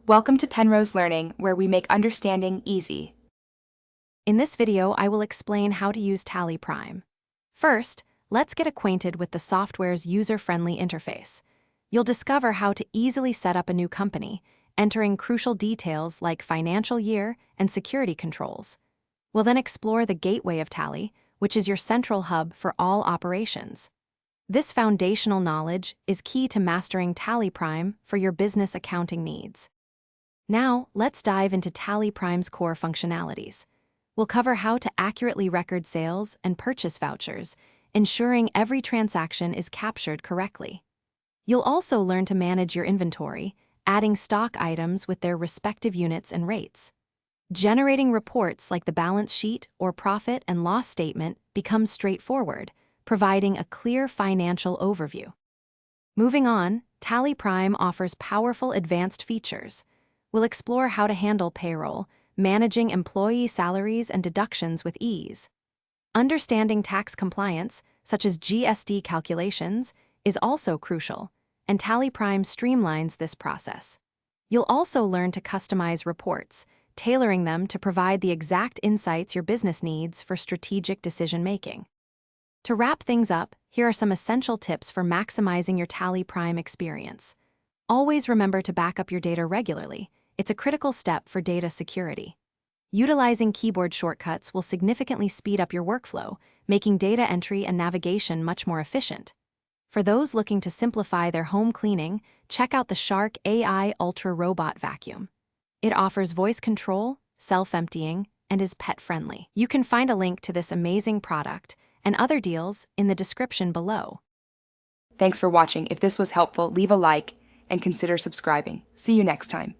Welcome to Penrose Learning, where we make understanding easy. In this video, I will explain how to use Tally Prime. First, let's get acquainted with the software's user-friendly interface. You'll discover how to easily set up a new company, entering crucial details like financial year and security controls. We'll then explore the gateway of Tally, which is your central hub for all operations. This foundational knowledge is key to mastering Tally Prime for your business accounting needs. Now, let's dive into Tally Prime's core functionalities. We'll cover how to accurately record sales and purchase vouchers, ensuring every transaction is captured correctly. You'll also learn to manage your inventory, adding stock items with their respective units and rates. Generating reports like the balance sheet or profit and loss statement becomes straightforward, providing a clear financial overview. Moving on, Tally Prime offers powerful advanced features. We'll explore how to handle payroll, managing employee salaries and deductions with ease. Understanding tax compliance, such as GST calculations, is also crucial, and Tally Prime streamlines this process. You'll also learn to customize reports, tailoring them to provide the exact insights your business needs for strategic decision-making. To wrap things up, here are some essential tips for maximizing your Tally Prime experience. Always remember to back up your data regularly. It's a critical step for data security. Utilizing keyboard shortcuts will significantly speed up your workflow, making data entry and navigation much more efficient. For those looking to simplify their home cleaning, check out the Shark AI Ultra Robot Vacuum. It offers voice control, self-emptying, and is pet-friendly. You can find a link to this amazing product and other deals in the description below. Thanks for watching. If this was helpful, leave a like and consider subscribing. See you next time.